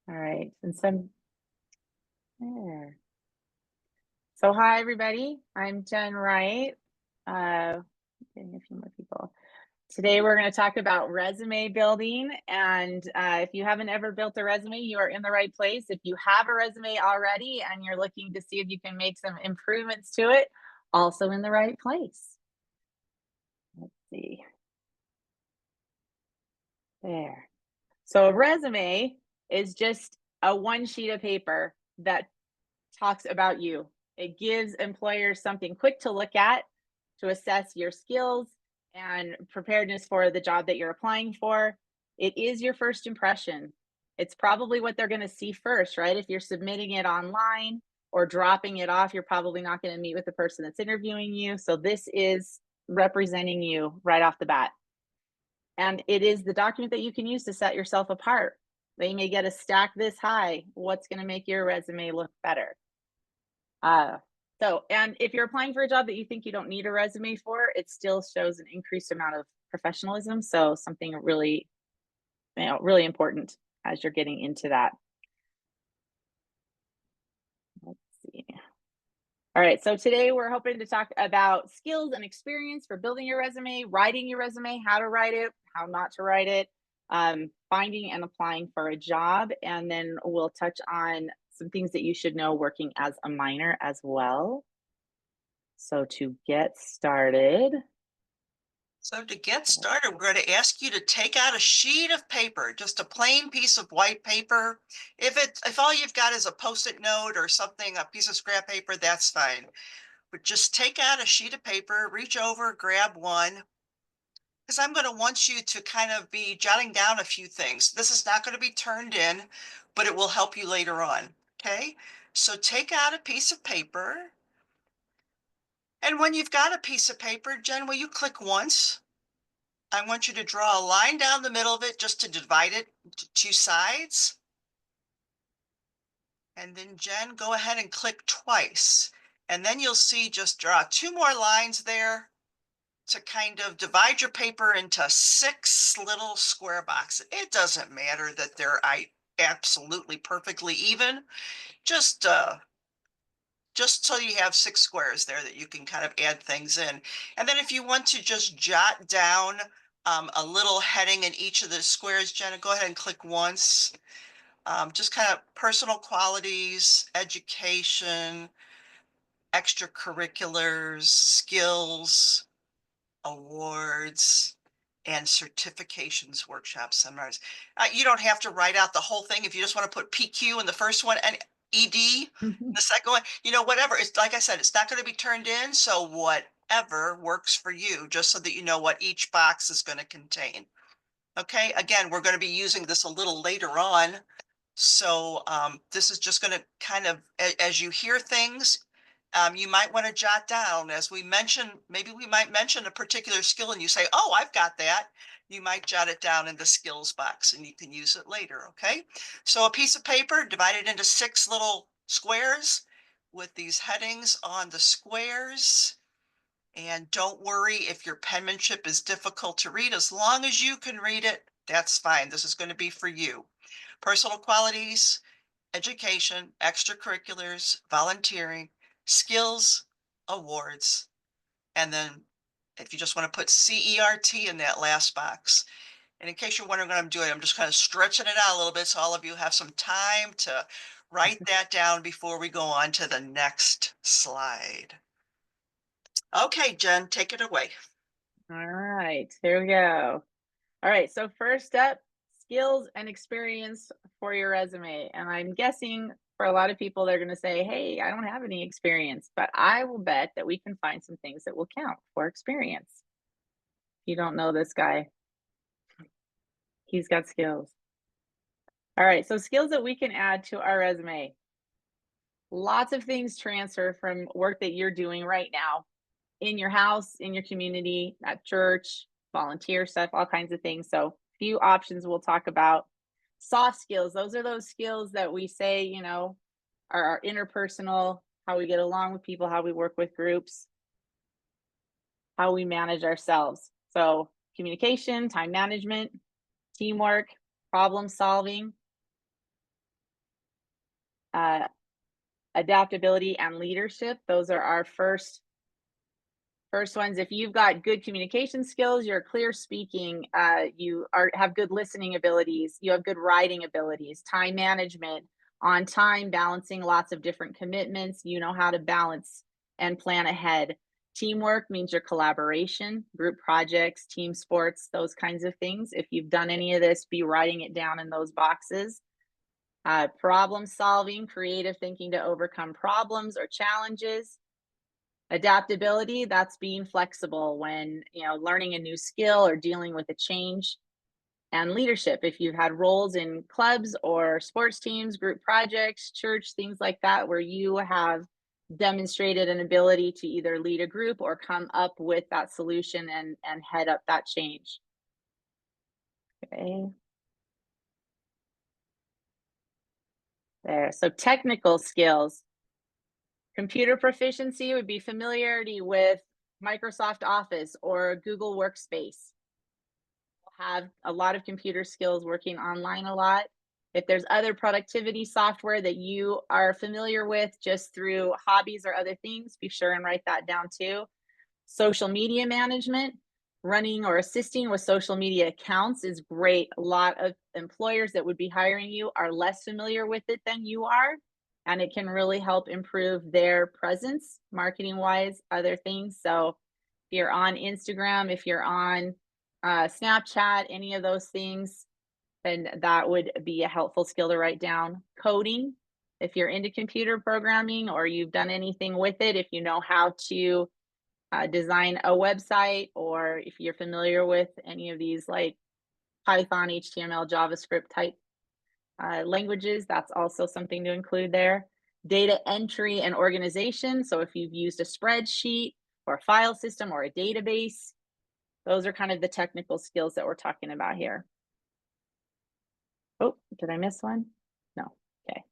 All right, and some there. So hi everybody, I'm Jen Wright. Getting a few more people. Today we're going to talk about resume building, and if you haven't ever built a resume, you are in the right place. If you have a resume already and you're looking to see if you can make some improvements to it, also in the right place. Let's see. There. So a resume is just a one sheet of paper that talks about you. It gives employers something quick to look at to assess your skills and preparedness for the job that you're applying for. It is your first impression. It's probably what they're going to see first, right? If you're submitting it online or dropping it off, you're probably not going to meet with the person that's interviewing you. So this is representing you right off the bat. And it is the document that you can use to set yourself apart. They may get a stack this high. What's going to make your resume look better? And if you're applying for a job that you think you don't need a resume for, it still shows an increased amount of professionalism. So something really, really important as you're getting into that. Let's see. All right, so today we're hoping to talk about skills and experience for building your resume, writing your resume, how to write it, how not to write it, finding and applying for a job, and then we'll touch on some things that you should know working as a minor as well. So to get started. So to get started, we're going to ask you to take out a sheet of paper, just a plain piece of white paper. If all you've got is a Post-it note or something, a piece of scrap paper, that's fine. But just take out a sheet of paper, reach over, grab one, because I'm going to want you to kind of be jotting down a few things. This is not going to be turned in, but it will help you later on. Okay? So take out a piece of paper. And when you've got a piece of paper, Jen, will you click once? I want you to draw a line down the middle of it just to divide it into two sides. And then Jen, go ahead and click twice. And then you'll see just draw two more lines there to kind of divide your paper into 6 little square boxes. It doesn't matter that they're absolutely perfectly even. Just so you have 6 squares there that you can kind of add things in. And then if you want to just jot down a little heading in each of the squares, Jenna, go ahead and click once. Just kind of personal qualities, education, extracurriculars, skills, awards, and certifications, workshops, seminars. You don't have to write out the whole thing. If you just want to put PQ in the first one and ED in the second one, whatever. It's like I said, it's not going to be turned in. So whatever works for you, just so that you know what each box is going to contain. Okay. Again, we're going to be using this a little later on. So this is just going to kind of, as you hear things, you might want to jot down, as we mentioned, maybe we might mention a particular skill and you say, oh, I've got that. You might jot it down in the skills box and you can use it later, okay? So a piece of paper divided into 6 little squares with these headings on the squares. And don't worry if your penmanship is difficult to read. As long as you can read it, that's fine. This is going to be for you. Personal qualities, education, extracurriculars, volunteering, skills, awards, and then if you just want to put CERT in that last box. And in case you're wondering what I'm doing, I'm just kind of stretching it out a little bit so all of you have some time to write that down before we go on to the next slide. Okay, Jen, take it away. All right, here we go. All right, so first up, skills and experience for your resume. And I'm guessing for a lot of people, they're going to say, hey, I don't have any experience, but I will bet that we can find some things that will count for experience. If you don't know this guy, he's got skills. All right, so skills that we can add to our resume. Lots of things transfer from work that you're doing right now in your house, in your community, at church, volunteer stuff, all kinds of things. So, few options we'll talk about. Soft skills, those are those skills that we say, are our interpersonal, how we get along with people, how we work with groups, how we manage ourselves. So, communication, time management, teamwork, problem solving. Uh, Adaptability and leadership. Those are our first ones. If you've got good communication skills, you're clear speaking, you are have good listening abilities, you have good writing abilities, time management, on time, balancing lots of different commitments, you know how to balance and plan ahead. Teamwork means your collaboration, group projects, team sports, those kinds of things. If you've done any of this, be writing it down in those boxes. Problem solving, creative thinking to overcome problems or challenges. Adaptability, that's being flexible when, learning a new skill or dealing with a change. And leadership, if you've had roles in clubs or sports teams, group projects, church, things like that, where you have demonstrated an ability to either lead a group or come up with that solution and head up that change. Okay, there. So technical skills, computer proficiency would be familiarity with Microsoft Office or Google Workspace. Have a lot of computer skills, working online a lot. If there's other productivity software that you are familiar with just through hobbies or other things, be sure and write that down too. Social media management, running or assisting with social media accounts is great. A lot of employers that would be hiring you are less familiar with it than you are, and it can really help improve their presence marketing wise, other things. So if you're on Instagram, if you're on Snapchat, any of those things, then that would be a helpful skill to write down. Coding, if you're into computer programming or you've done anything with it, if you know how to design a website, or if you're familiar with any of these like Python, HTML, JavaScript type languages, that's also something to include there. Data entry and organization. So if you've used a spreadsheet or a file system or a database, those are kind of the technical skills that we're talking about here. Oh, did I miss one? No. Okay.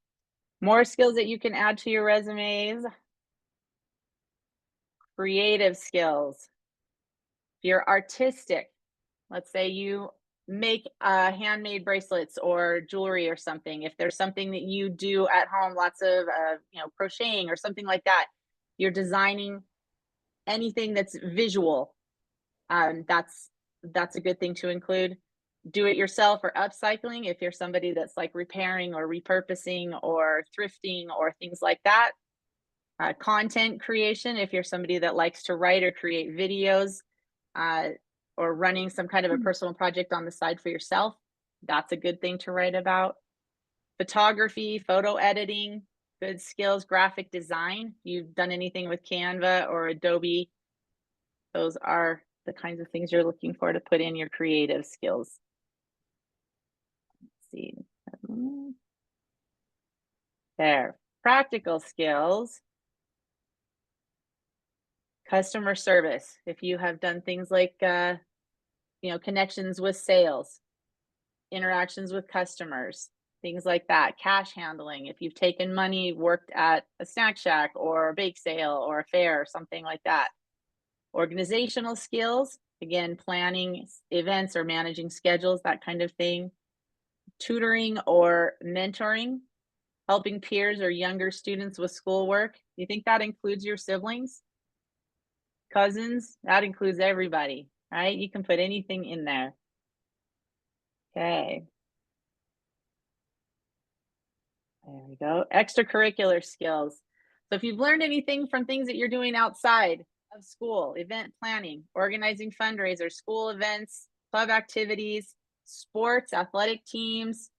More skills that you can add to your resumes. Creative skills. If you're artistic, let's say you make handmade bracelets or jewelry or something. If there's something that you do at home, lots of crocheting or something like that, you're designing anything that's visual. That's a good thing to include. Do it yourself or upcycling, if you're somebody that's like repairing or repurposing or thrifting or things like that. Content creation, if you're somebody that likes to write or create videos, uh, or running some kind of a personal project on the side for yourself, that's a good thing to write about. Photography, photo editing, good skills. Graphic design, you've done anything with Canva or Adobe, those are the kinds of things you're looking for to put in your creative skills. Let's see. Mm, There. Practical skills, customer service. If you have done things like, connections with sales, interactions with customers, things like that, cash handling. If you've taken money, worked at a snack shack or a bake sale or a fair or something like that. Organizational skills, again, planning events or managing schedules, that kind of thing. Tutoring or mentoring, helping peers or younger students with schoolwork. You think that includes your siblings, cousins? That includes everybody, right? You can put anything in there. Okay, there we go. Extracurricular skills. So if you've learned anything from things that you're doing outside of school, event planning, organizing fundraisers, school events, club activities, sports, athletic teams,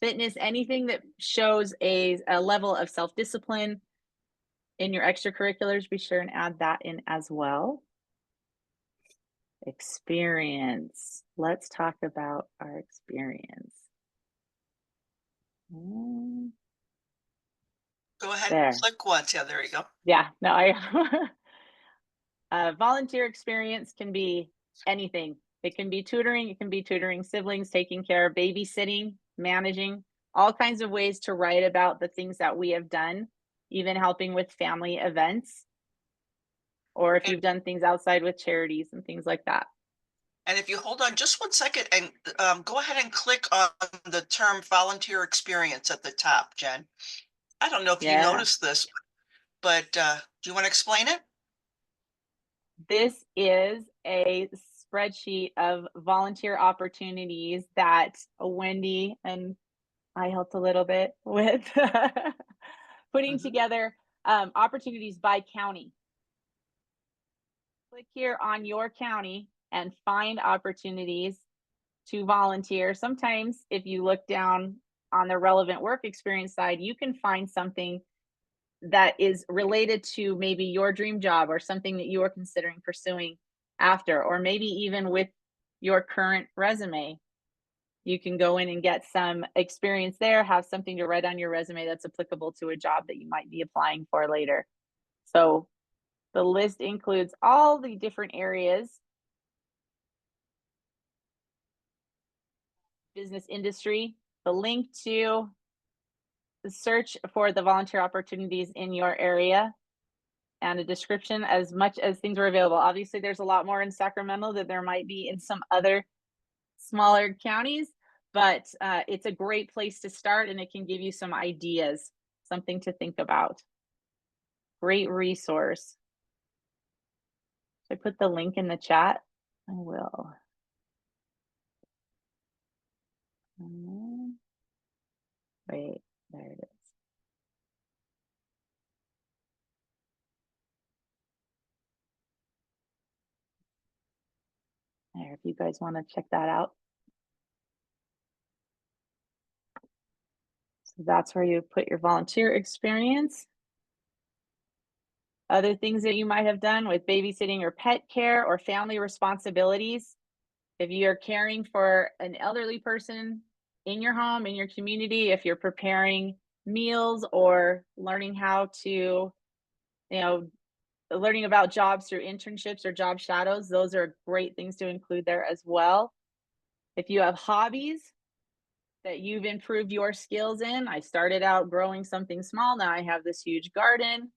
fitness, anything that shows a level of self discipline in your extracurriculars, be sure and add that in as well. Experience. Let's talk about our experience. Mm, Go ahead and There. click once. Yeah, there you go. Yeah, no, I volunteer experience can be anything. It can be tutoring, it can be tutoring siblings, taking care, babysitting, managing, all kinds of ways to write about the things that we have done, even helping with family events, or if And you've done things outside with charities and things like that. and if you hold on just 1 second and, go ahead and click on the term volunteer experience at the top, Jen. I don't know if you Yeah. noticed this, but do you want to explain it? This is a spreadsheet of volunteer opportunities that Wendy and I helped a little bit with putting Hmm. together opportunities by county. Click here on your county and find opportunities to volunteer. Sometimes, if you look down on the relevant work experience side, you can find something that is related to maybe your dream job or something that you are considering pursuing after, or maybe even with your current resume. You can go in and get some experience there, have something to write on your resume that's applicable to a job that you might be applying for later. So the list includes all the different areas, business industry, the link to the search for the volunteer opportunities in your area, and a description as much as things are available. Obviously, there's a lot more in Sacramento than there might be in some other smaller counties, but it's a great place to start and it can give you some ideas, something to think about. Great resource. Should I put the link in the chat? I will. Wait, there it is. There, if you guys want to check that out. So that's where you put your volunteer experience. Other things that you might have done with babysitting or pet care or family responsibilities. If you're caring for an elderly person in your home, in your community, if you're preparing meals or learning how to, you know, learning about jobs through internships or job shadows, those are great things to include there as well. If you have hobbies that you've improved your skills in, I started out growing something small, now I have this huge garden,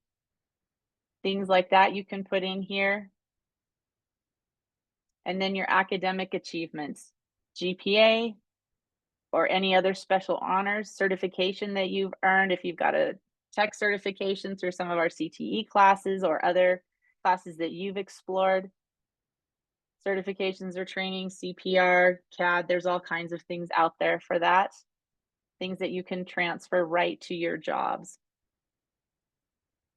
things like that you can put in here. And then your academic achievements, GPA, or any other special honors certification that you've earned. If you've got a tech certification through some of our CTE classes or other classes that you've explored, certifications or training, CPR, CAD, there's all kinds of things out there for that. Things that you can transfer right to your jobs.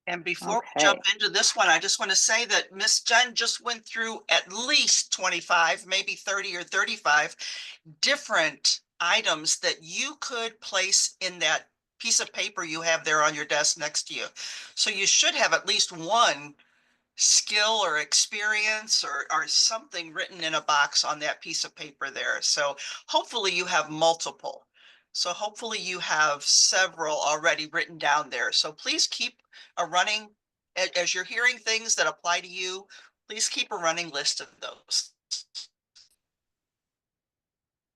And before we jump Okay. into this one, I just want to say that Miss Jen just went through at least 25, maybe 30 or 35 different items that you could place in that piece of paper you have there on your desk next to you. So you should have at least one skill or experience or something written in a box on that piece of paper there. So hopefully you have multiple. So hopefully you have several already written down there. So please keep a running, as you're hearing things that apply to you, please keep a running list of those.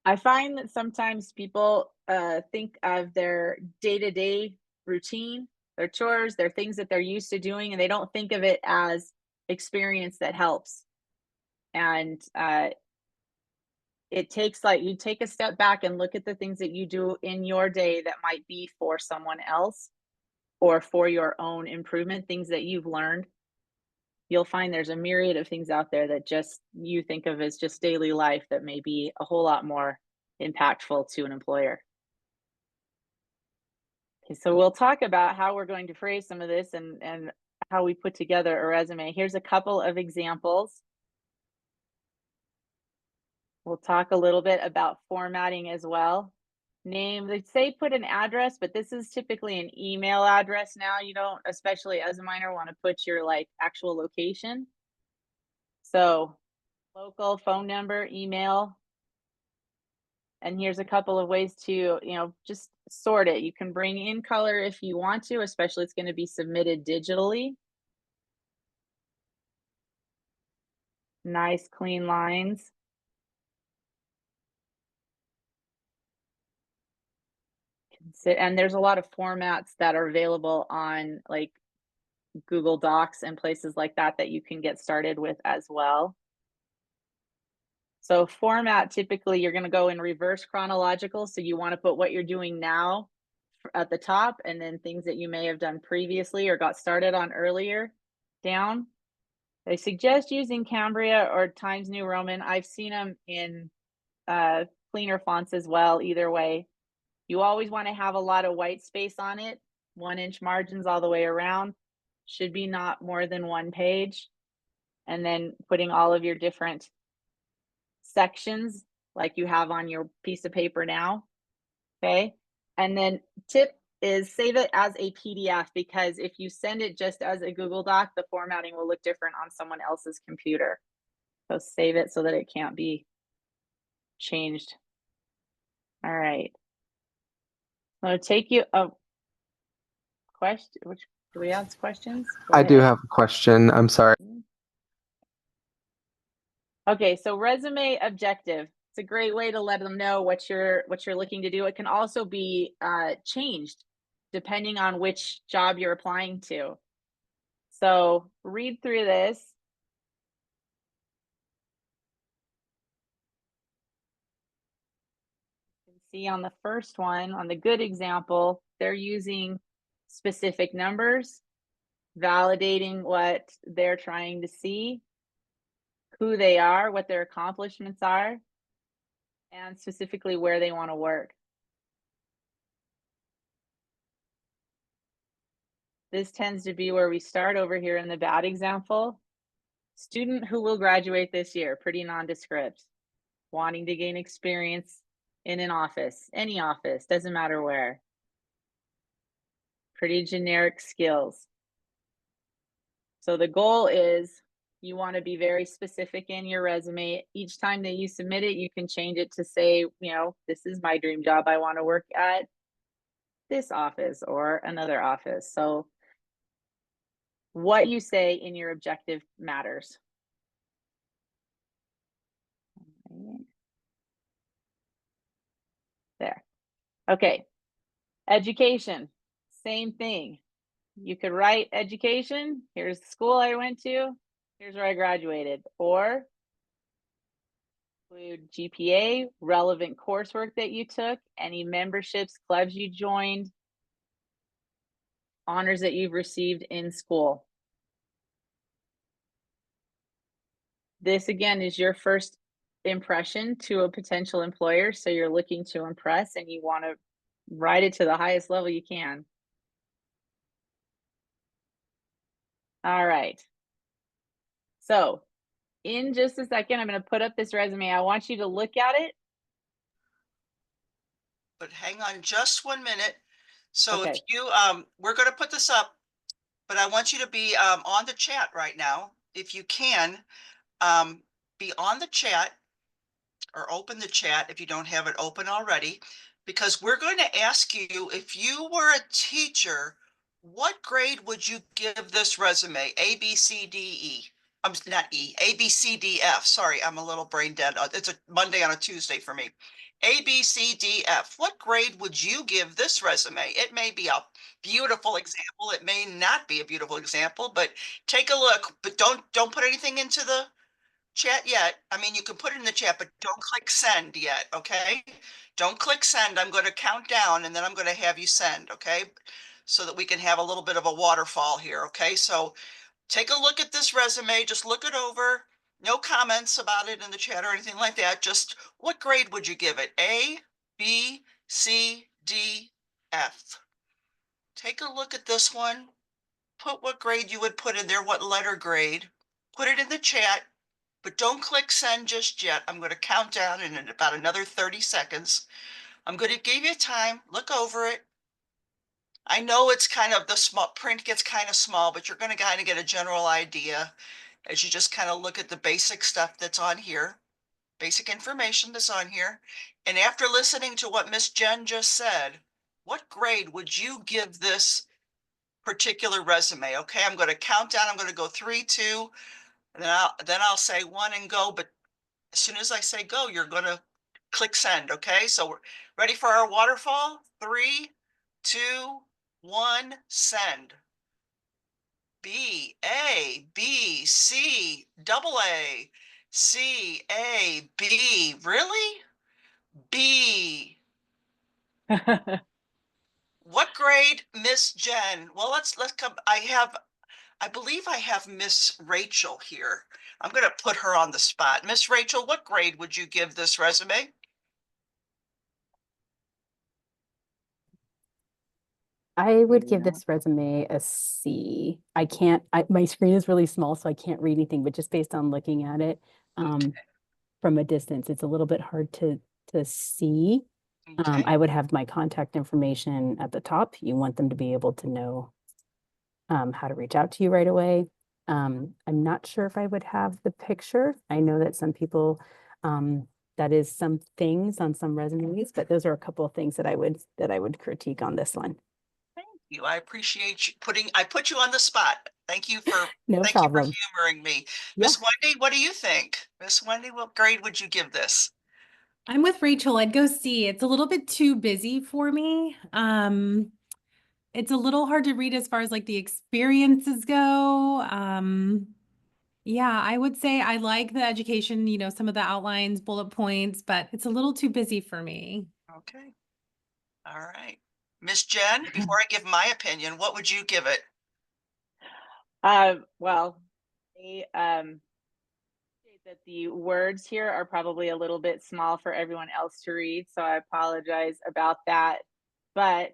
I find that sometimes people think of their day to day routine, their chores, their things that they're used to doing, and they don't think of it as experience that helps. And it takes like you take a step back and look at the things that you do in your day that might be for someone else or for your own improvement, things that you've learned. You'll find there's a myriad of things out there that just you think of as just daily life that may be a whole lot more impactful to an employer. Okay, so we'll talk about how we're going to phrase some of this and how we put together a resume. Here's a couple of examples. We'll talk a little bit about formatting as well. Name, they say put an address, but this is typically an email address now. You don't, especially as a minor, want to put your like actual location. So local phone number, email, and here's a couple of ways to, just sort it. You can bring in color if you want to, especially it's going to be submitted digitally. Nice clean lines. And there's a lot of formats that are available on like Google Docs and places like that that you can get started with as well. So format, typically you're going to go in reverse chronological. So you want to put what you're doing now at the top, and then things that you may have done previously or got started on earlier down. I suggest using Cambria or Times New Roman. I've seen them in uh, cleaner fonts as well, either way. You always want to have a lot of white space on it, 1 inch margins all the way around. Should be not more than one page. And then putting all of your different sections like you have on your piece of paper now. Okay. And then tip is save it as a PDF, because if you send it just as a Google Doc, the formatting will look different on someone else's computer. So save it so that it can't be changed. All right. I'm going to take you a question. Which do we ask questions? Go I do ahead. have a question. I'm sorry. Okay, so resume objective. It's a great way to let them know what you're looking to do. It can also be changed depending on which job you're applying to. So read through this. You can see on the first one, on the good example, they're using specific numbers, validating what they're trying to see, who they are, what their accomplishments are, and specifically where they want to work. This tends to be where we start over here in the bad example. Student who will graduate this year, pretty nondescript, wanting to gain experience in an office, any office, doesn't matter where. Pretty generic skills. So the goal is you want to be very specific in your resume. Each time that you submit it, you can change it to say, this is my dream job. I want to work at this office or another office. So what you say in your objective matters. There. Okay. Education. Same thing. You could write education. Here's the school I went to. Here's where I graduated. Or include GPA, relevant coursework that you took, any memberships, clubs you joined, honors that you've received in school. This again is your first impression to a potential employer. So you're looking to impress and you want to write it to the highest level you can. All right. So in just a second, I'm going to put up this resume. I want you to look at it. But hang on just 1 minute. So if Okay. you, we're gonna put this up, but I want you to be, on the chat right now. If you can, um, be on the chat or open the chat if you don't have it open already, because we're going to ask you, if you were a teacher, what grade would you give this resume? A, B, C, D, E. I'm not E, A, B, C, D, F. Sorry, I'm a little brain dead. It's a Monday on a Tuesday for me. A, B, C, D, F. What grade would you give this resume? It may be a beautiful example. It may not be a beautiful example, but take a look. But don't put anything into the chat yet. I mean, you can put it in the chat, but don't click send yet, okay? Don't click send. I'm going to count down and then I'm going to have you send, okay? So that we can have a little bit of a waterfall here, okay? So take a look at this resume. Just look it over. No comments about it in the chat or anything like that. Just what grade would you give it? A, B, C, D, F. Take a look at this one. Put what grade you would put in there, what letter grade. Put it in the chat. But don't click send just yet. I'm going to count down in about another 30 seconds. I'm going to give you time, look over it. I know it's kind of the small print gets kind of small, but you're going to kind of get a general idea as you just kind of look at the basic stuff that's on here, basic information that's on here. And after listening to what Miss Jen just said, what grade would you give this particular resume? Okay, I'm going to count down. I'm going to go 3, 2, and then I'll say 1 and go. But as soon as I say go, you're going to click send. Okay, so we're ready for our waterfall. 3, 2, 1, send. B, A, B, C, double A, C, A, B. Really? B. What grade, Miss Jen? Well, let's come. I believe I have Miss Rachel here. I'm going to put her on the spot. Miss Rachel, what grade would you give this resume? I would give Yeah. this resume a C. I can't, my screen is really small, so I can't read anything, but just based on looking at it, um, Okay. from a distance, it's a little bit hard to see. Okay. I would have my contact information at the top. You want them to be able to know how to reach out to you right away. I'm not sure if I would have the picture. I know that some people, that is some things on some resumes, but those are a couple of things that I would critique on this one. You. I appreciate you I put you on the spot. No Thank you for problem. humoring me. Yeah. Miss Wendy, what do you think? Miss Wendy, what grade would you give this? I'm with Rachel. I'd go see. It's a little bit too busy for me. It's a little hard to read as far as like the experiences go. Yeah, I would say I like the education, some of the outlines, bullet points, but it's a little too busy for me. Okay. All right. Miss Jen, before I give my opinion, what would you give it? Well, the that the words here are probably a little bit small for everyone else to read, so I apologize about that. But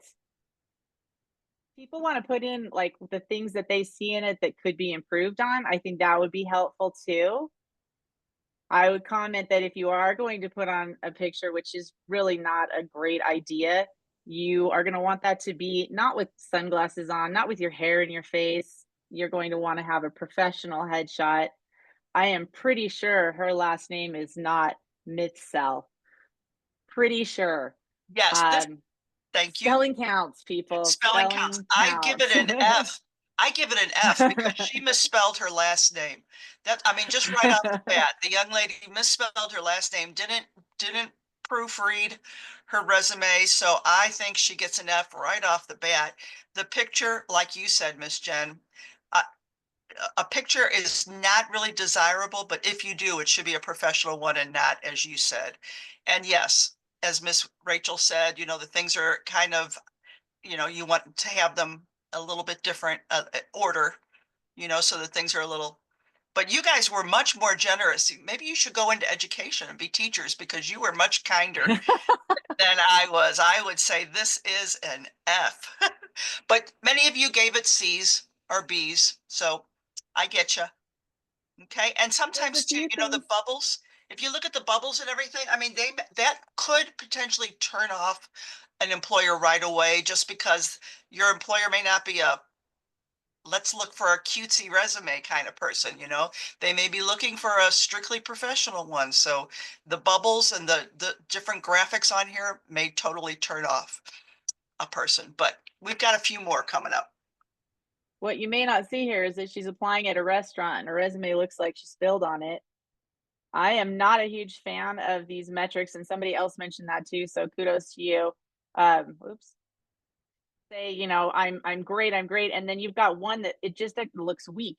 people want to put in like the things that they see in it that could be improved on. I think that would be helpful too. I would comment that if you are going to put on a picture, which is really not a great idea, you are going to want that to be not with sunglasses on, not with your hair in your face. You're going to want to have a professional headshot. I am pretty sure her last name is not Mitsell. Pretty sure. Yes, this, Um, thank you. Spelling counts, people. Spelling counts. Spelling I give it counts. an F. I give it an F because she misspelled her last name. I mean, just right off the bat, the young lady misspelled her last name, didn't proofread her resume, so I think she gets an F right off the bat. The picture, like you said, Miss Jen, uh, a picture is not really desirable, but if you do, it should be a professional one and not, as you said. And yes, as Miss Rachel said, the things are kind of, you want to have them a little bit different order, so that things are a little, but you guys were much more generous. Maybe you should go into education and be teachers because you were much kinder than I was. I would say this is an F. But many of you gave it C's or B's, so I get you. Okay. And There's a sometimes too, few the things. bubbles, if you look at the bubbles and everything, I mean, that could potentially turn off an employer right away just because your employer may not be a let's look for a cutesy resume kind of person, They may be looking for a strictly professional one. So the bubbles and the different graphics on here may totally turn off a person, but we've got a few more coming up. What you may not see here is that she's applying at a restaurant and her resume looks like she spilled on it. I am not a huge fan of these metrics, and somebody else mentioned that too. So kudos to you. Oops. Say, I'm great, I'm great, and then you've got one that it just like, looks weak.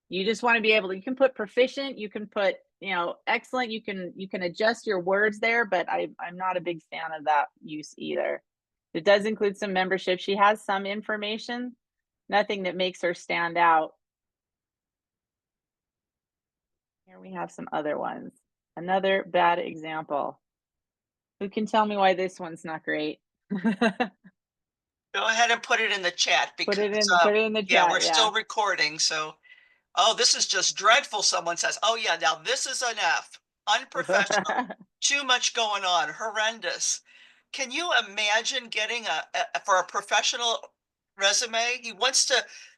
You just want to be able to. You can put proficient, you can put excellent. You can adjust your words there, but I'm not a big fan of that use either. It does include some membership. She has some information, nothing that makes her stand out. Here we have some other ones. Another bad example. Who can tell me why this one's not great? Go ahead and put it in the chat Put because it in put it in the yeah, we're chat, yeah. still recording. So, oh, this is just dreadful. Someone says, oh yeah, now this is an F. Unprofessional. Too much going on. Horrendous. Can you imagine getting for a professional resume?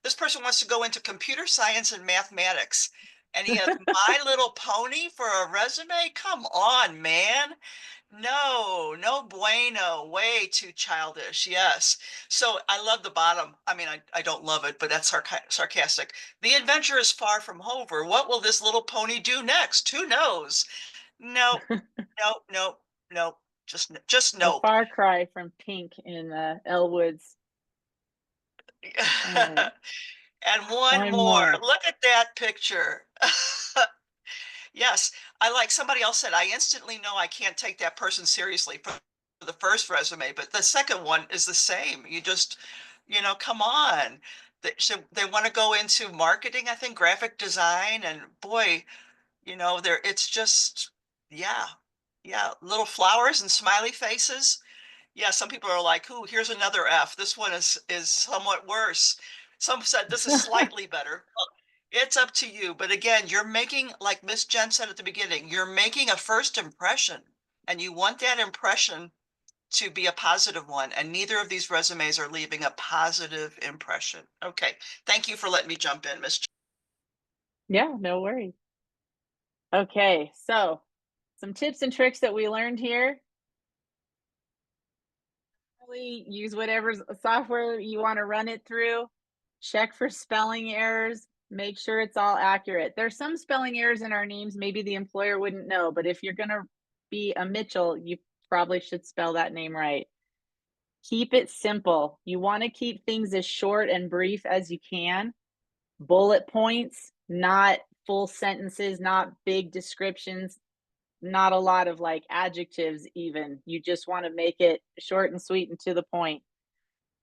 This person wants to go into computer science and mathematics, and he has My Little Pony for a resume? Come on, man. No, no bueno. Way too childish. Yes. So I love the bottom. I mean, I don't love it, but that's sarcastic. The adventure is far from over. What will this little pony do next? Who knows? No, no, no, no. Just A nope. far cry from Pink in Elwood's. All right, And one one more. more. Look at that picture. Yes, I like somebody else said, I instantly know I can't take that person seriously. the first resume, but the second one is the same. You just, come on. They want to go into marketing, I think, graphic design, and boy, it's just, yeah, yeah, little flowers and smiley faces. Yeah, some people are like, "Ooh, here's another F. This one is somewhat worse." Some said this is slightly better. Well, it's up to you. But again, you're making, like Miss Jen said at the beginning, you're making a first impression, and you want that impression to be a positive one. And neither of these resumes are leaving a positive impression. Okay, thank you for letting me jump in, Miss. Yeah, no worries. Okay, so some tips and tricks that we learned here. Really use whatever software you want to run it through. Check for spelling errors. Make sure it's all accurate. There's some spelling errors in our names. Maybe the employer wouldn't know, but if you're going to be a Mitchell, you probably should spell that name right. Keep it simple. You want to keep things as short and brief as you can. Bullet points, not full sentences, not big descriptions, not a lot of like adjectives even. You just want to make it short and sweet and to the point.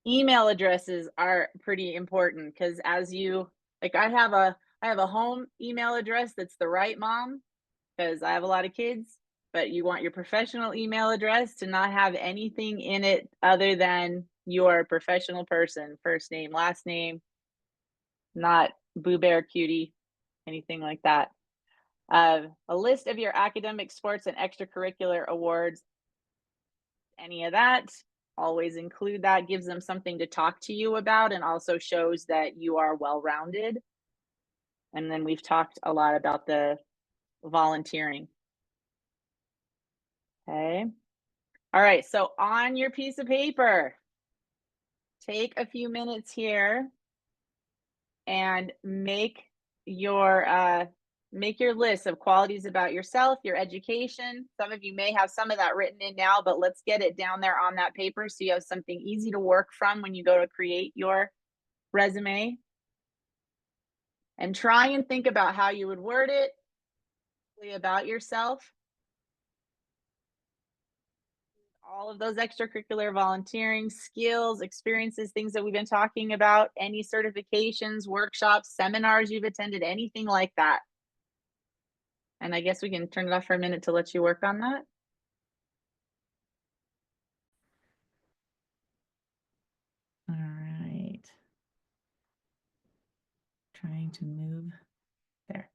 Email addresses are pretty important because as you like I have a home email address that's the right mom because I have a lot of kids, but you want your professional email address to not have anything in it other than your professional person, first name, last name, not Boo Bear Cutie, anything like that. A list of your academic, sports, and extracurricular awards, any of that, always include that. Gives them something to talk to you about and also shows that you are well rounded. And then we've talked a lot about the volunteering. Okay. All right. So on your piece of paper, take a few minutes here and make your list of qualities about yourself, your education. Some of you may have some of that written in now, but let's get it down there on that paper so you have something easy to work from when you go to create your resume. And try and think about how you would word it about yourself. All of those extracurricular volunteering skills, experiences, things that we've been talking about, any certifications, workshops, seminars you've attended, anything like that. And I guess we can turn it off for a minute to let you work on that. All right. Trying to move there.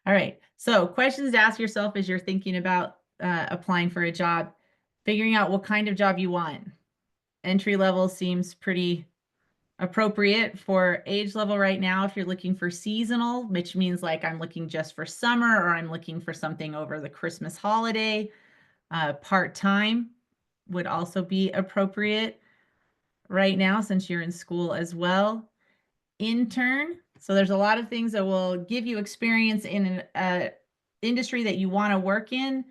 All right. So questions to ask yourself as you're thinking about applying for a job, figuring out what kind of job you want. Entry level seems pretty appropriate for age level right now. If you're looking for seasonal, which means like I'm looking just for summer or I'm looking for something over the Christmas holiday, part-time would also be appropriate right now since you're in school as well. Intern. So there's a lot of things that will give you experience in an industry that you want to work in,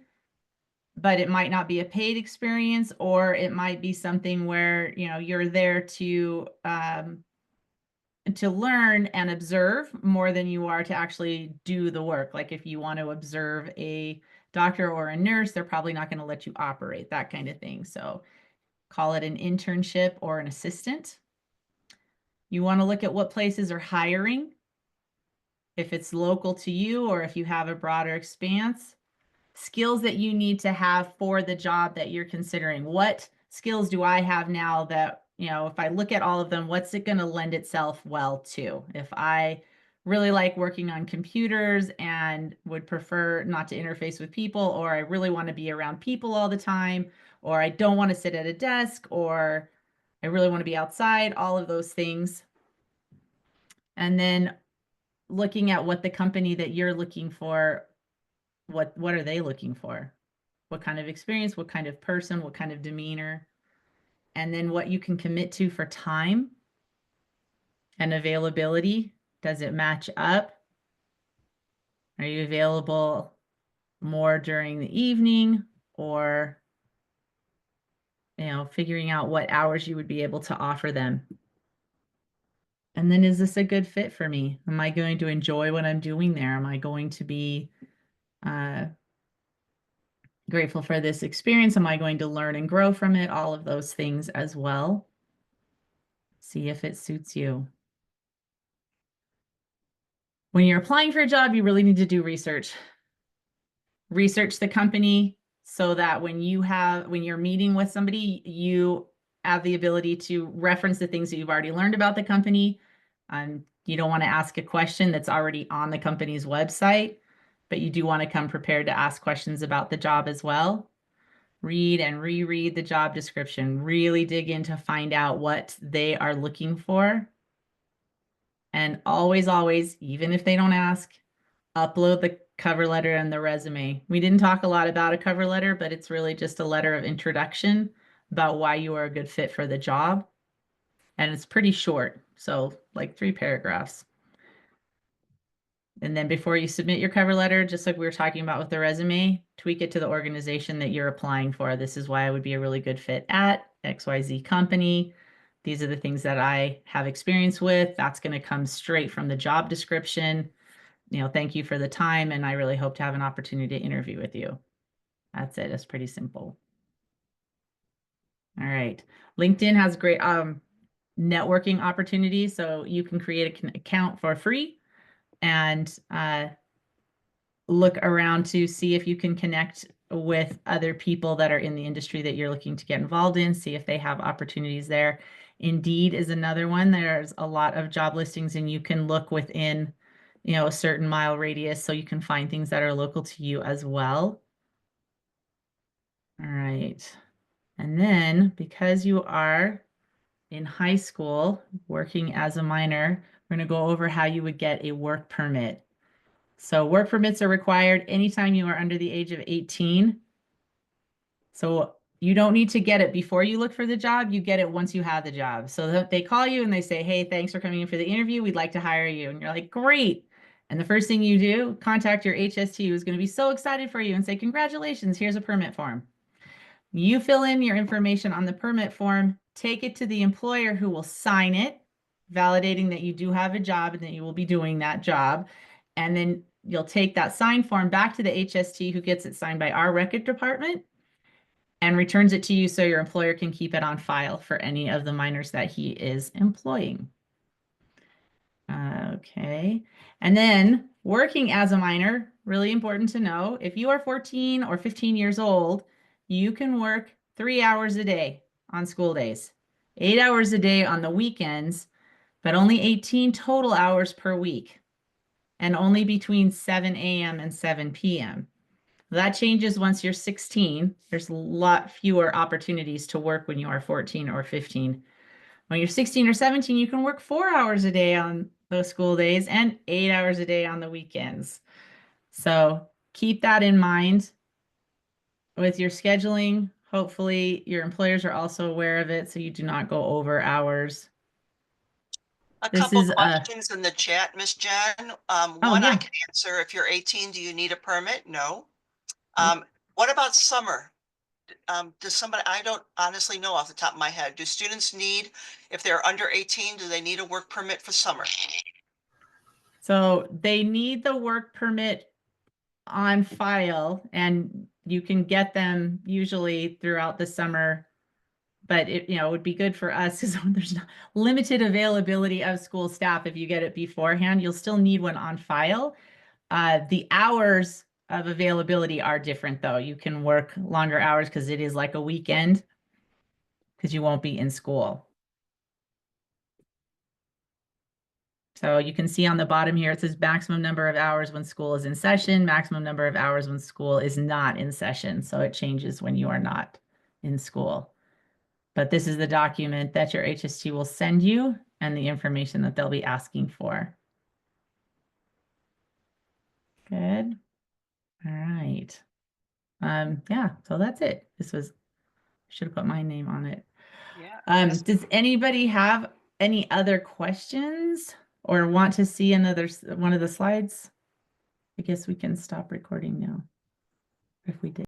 but it might not be a paid experience, or it might be something where, you're there to learn and observe more than you are to actually do the work. Like if you want to observe a doctor or a nurse, they're probably not going to let you operate, that kind of thing. So call it an internship or an assistant. You want to look at what places are hiring, if it's local to you or if you have a broader expanse. Skills that you need to have for the job that you're considering. What skills do I have now that, if I look at all of them, what's it going to lend itself well to? If I really like working on computers and would prefer not to interface with people, or I really want to be around people all the time, or I don't want to sit at a desk, or I really want to be outside, all of those things. And then looking at what the company that you're looking for, what are they looking for? What kind of experience, what kind of person, what kind of demeanor, and then what you can commit to for time and availability. Does it match up? Are you available more during the evening, or figuring out what hours you would be able to offer them? And then, is this a good fit for me? Am I going to enjoy what I'm doing there? Am I going to be grateful for this experience. Am I going to learn and grow from it? All of those things as well. See if it suits you. When you're applying for a job, you really need to do research. Research the company so that when you're meeting with somebody, you have the ability to reference the things that you've already learned about the company. You don't want to ask a question that's already on the company's website, but you do want to come prepared to ask questions about the job as well. Read and reread the job description. Really dig in to find out what they are looking for. And always, always, even if they don't ask, upload the cover letter and the resume. We didn't talk a lot about a cover letter, but it's really just a letter of introduction about why you are a good fit for the job. And it's pretty short, so like 3 paragraphs. And then before you submit your cover letter, just like we were talking about with the resume, tweak it to the organization that you're applying for. This is why I would be a really good fit at XYZ company. These are the things that I have experience with. That's going to come straight from the job description. Thank you for the time, and I really hope to have an opportunity to interview with you. That's it. It's pretty simple. All right. LinkedIn has great networking opportunities, so you can create an account for free and look around to see if you can connect with other people that are in the industry that you're looking to get involved in, see if they have opportunities there. Indeed is another one. There's a lot of job listings, and you can look within a certain mile radius, so you can find things that are local to you as well. All right. And then because you are in high school working as a minor, we're going to go over how you would get a work permit. So work permits are required anytime you are under the age of 18. So you don't need to get it before you look for the job. You get it once you have the job. So they call you and they say, hey, thanks for coming in for the interview. We'd like to hire you. And you're like, great. And the first thing you do, contact your HST, who's going to be so excited for you and say, congratulations, here's a permit form. You fill in your information on the permit form, take it to the employer who will sign it, validating that you do have a job and that you will be doing that job. And then you'll take that signed form back to the HST, who gets it signed by our record department and returns it to you so your employer can keep it on file for any of the minors that he is employing. Okay. And then working as a minor, really important to know, if you are 14 or 15 years old, you can work 3 hours a day on school days, 8 hours a day on the weekends, but only 18 total hours per week, and only between 7 a.m. and 7 p.m. That changes once you're 16. There's a lot fewer opportunities to work when you are 14 or 15. When you're 16 or 17, you can work 4 hours a day on those school days and 8 hours a day on the weekends. So keep that in mind with your scheduling. Hopefully your employers are also aware of it so you do not go over hours. A This couple is questions in the chat, Miss Jen. Oh, One I yeah. can answer. If you're 18, do you need a permit? No. Nope. What about summer? Does somebody, I don't honestly know off the top of my head, do students need, if they're under 18, do they need a work permit for summer? So they need the work permit on file, and you can get them usually throughout the summer, but it would be good for us because there's limited availability of school staff. If you get it beforehand, you'll still need one on file. The hours of availability are different though. You can work longer hours because it is like a weekend because you won't be in school. So you can see on the bottom here, it says maximum number of hours when school is in session, maximum number of hours when school is not in session. So it changes when you are not in school. But this is the document that your HST will send you and the information that they'll be asking for. Good. All right. Yeah, so that's it. This was, should have put my name on it. Yeah. Does anybody have any other questions or want to see another one of the slides? I guess we can stop recording now if we did.